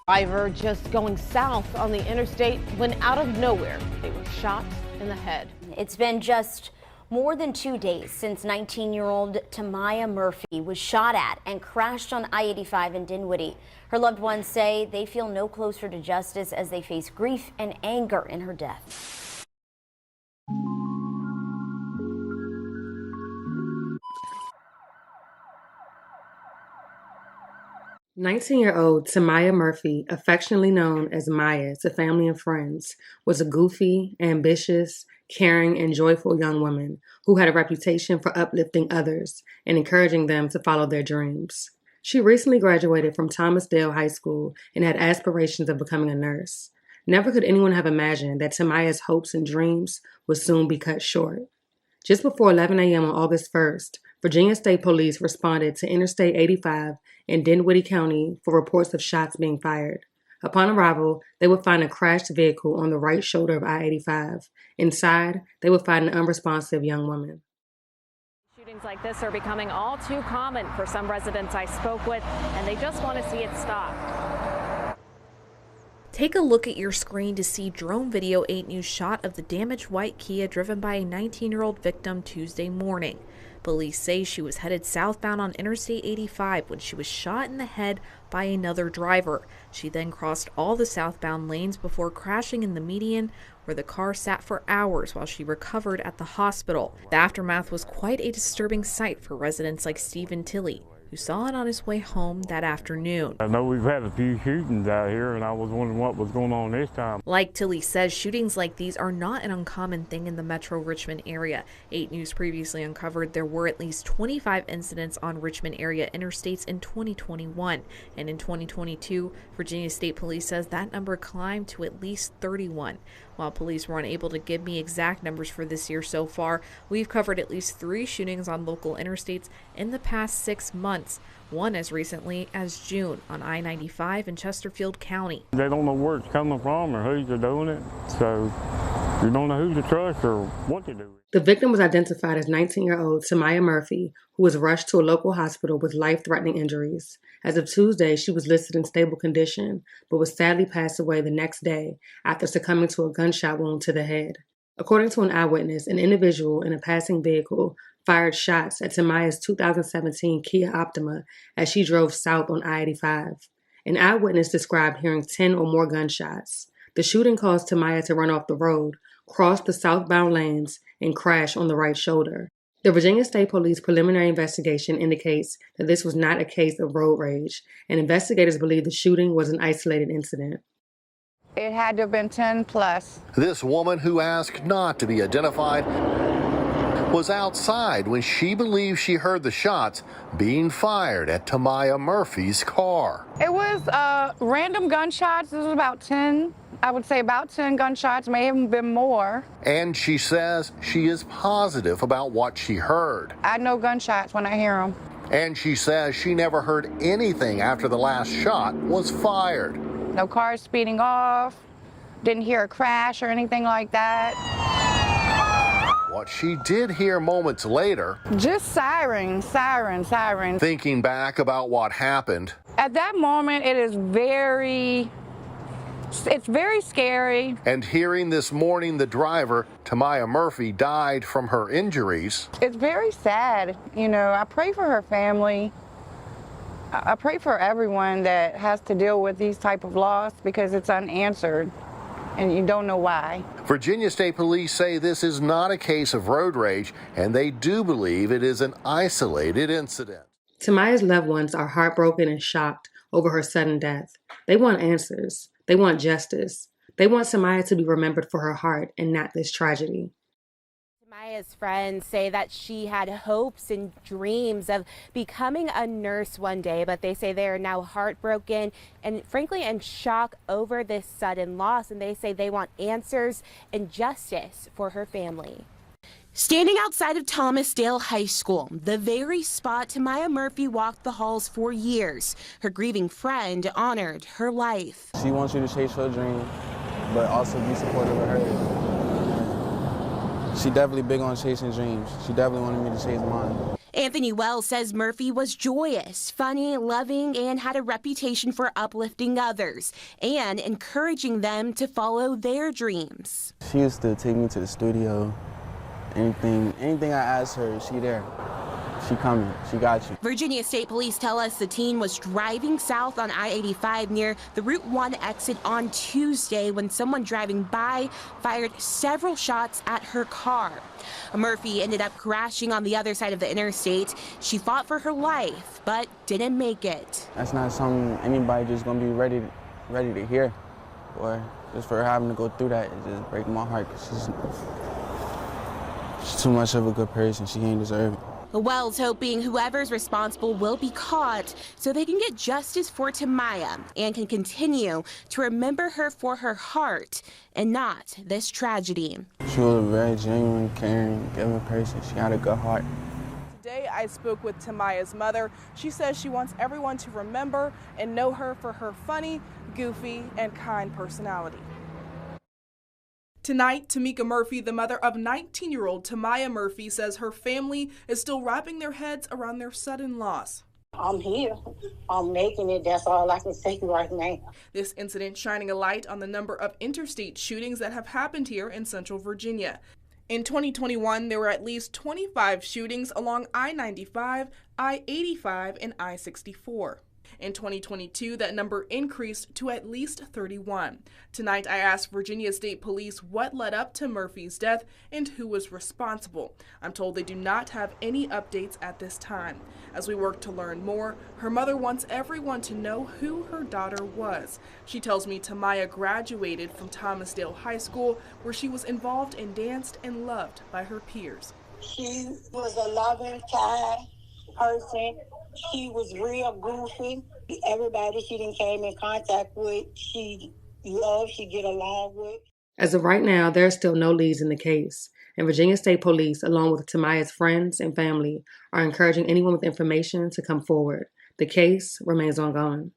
Driver just going south on the interstate when out of nowhere they were shot in the head. It's been just more than 2 days since 19-year-old Tamaya Murphy was shot at and crashed on I-85 in Dinwiddie. Her loved ones say they feel no closer to justice as they face grief and anger in her death. 19-year-old Tamaya Murphy, affectionately known as Maya to family and friends, was a goofy, ambitious, caring, and joyful young woman who had a reputation for uplifting others and encouraging them to follow their dreams. She recently graduated from Thomas Dale High School and had aspirations of becoming a nurse. Never could anyone have imagined that Tamaya's hopes and dreams would soon be cut short. Just before 11 a.m. on August 1st, Virginia State Police responded to Interstate 85 in Dinwiddie County for reports of shots being fired. Upon arrival, they would find a crashed vehicle on the right shoulder of I-85. Inside, they would find an unresponsive young woman. Shootings like this are becoming all too common for some residents I spoke with, and they just want to see it stop. Take a look at your screen to see drone video 8 News shot of the damaged white Kia driven by a 19-year-old victim Tuesday morning. Police say she was headed southbound on Interstate 85 when she was shot in the head by another driver. She then crossed all the southbound lanes before crashing in the median, where the car sat for hours while she recovered at the hospital. The aftermath was quite a disturbing sight for residents like Stephen Tilley, who saw it on his way home that afternoon. I know we've had a few shootings out here, and I was wondering what was going on this time. Like Tilley says, shootings like these are not an uncommon thing in the Metro Richmond area. 8 News previously uncovered there were at least 25 incidents on Richmond area interstates in 2021. And in 2022, Virginia State Police says that number climbed to at least 31. While police were unable to give me exact numbers for this year so far, we've covered at least 3 shootings on local interstates in the past 6 months, one as recently as June on I-95 in Chesterfield County. They don't know where it's coming from or who's doing it, so you don't know who to trust or what to do. The victim was identified as 19-year-old Tamaya Murphy, who was rushed to a local hospital with life-threatening injuries. As of Tuesday, she was listed in stable condition, but was sadly passed away the next day after succumbing to a gunshot wound to the head. According to an eyewitness, an individual in a passing vehicle fired shots at Tamaya's 2017 Kia Optima as she drove south on I-85. An eyewitness described hearing 10 or more gunshots. The shooting caused Tamaya to run off the road, cross the southbound lanes, and crash on the right shoulder. The Virginia State Police preliminary investigation indicates that this was not a case of road rage, and investigators believe the shooting was an isolated incident. It had to have been 10 plus. This woman, who asked not to be identified, was outside when she believed she heard the shots being fired at Tamaya Murphy's car. It was random gunshots. This was about 10. I would say about 10 gunshots, may have been more. And she says she is positive about what she heard. I know gunshots when I hear them. And she says she never heard anything after the last shot was fired. No cars speeding off, didn't hear a crash or anything like that. What she did hear moments later, just siren. thinking back about what happened. At that moment, it's very scary. And hearing this morning the driver, Tamaya Murphy, died from her injuries. It's very sad. You know, I pray for her family. I pray for everyone that has to deal with these type of loss because it's unanswered and you don't know why. Virginia State Police say this is not a case of road rage, and they do believe it is an isolated incident. Tamaya's loved ones are heartbroken and shocked over her sudden death. They want answers. They want justice. They want Tamaya to be remembered for her heart and not this tragedy. Tamaya's friends say that she had hopes and dreams of becoming a nurse one day, but they say they are now heartbroken and frankly in shock over this sudden loss, and they say they want answers and justice for her family. Standing outside of Thomas Dale High School, the very spot Tamaya Murphy walked the halls for years, her grieving friend honored her life. She wants you to chase her dream, but also be supportive of her. She definitely big on chasing dreams. She definitely wanted me to chase mine. Anthony Wells says Murphy was joyous, funny, loving, and had a reputation for uplifting others and encouraging them to follow their dreams. She used to take me to the studio. Anything I asked her, she there. She coming. She got you. Virginia State Police tell us the teen was driving south on I-85 near the Route 1 exit on Tuesday when someone driving by fired several shots at her car. Murphy ended up crashing on the other side of the interstate. She fought for her life, but didn't make it. That's not something anybody just gonna be ready to hear, or just for her having to go through that, it just breaks my heart. 'Cause she's too much of a good person. She ain't deserve it. Wells hoping whoever's responsible will be caught so they can get justice for Tamaya and can continue to remember her for her heart and not this tragedy. She was a very genuine, caring, giving person. She had a good heart. Today I spoke with Tamaya's mother. She says she wants everyone to remember and know her for her funny, goofy, and kind personality. Tonight, Tamika Murphy, the mother of 19-year-old Tamaya Murphy, says her family is still wrapping their heads around their sudden loss. I'm here. I'm making it. That's all I can say right now. This incident shining a light on the number of interstate shootings that have happened here in Central Virginia. In 2021, there were at least 25 shootings along I-95, I-85, and I-64. In 2022, that number increased to at least 31. Tonight, I asked Virginia State Police what led up to Murphy's death and who was responsible. I'm told they do not have any updates at this time. As we work to learn more, her mother wants everyone to know who her daughter was. She tells me Tamaya graduated from Thomasdale High School, where she was involved in dance and loved by her peers. She was a loving, kind person. She was real goofy. Everybody she didn't came in contact with, she loved, she get along with. As of right now, there are still no leads in the case, and Virginia State Police, along with Tamaya's friends and family, are encouraging anyone with information to come forward. The case remains ongoing.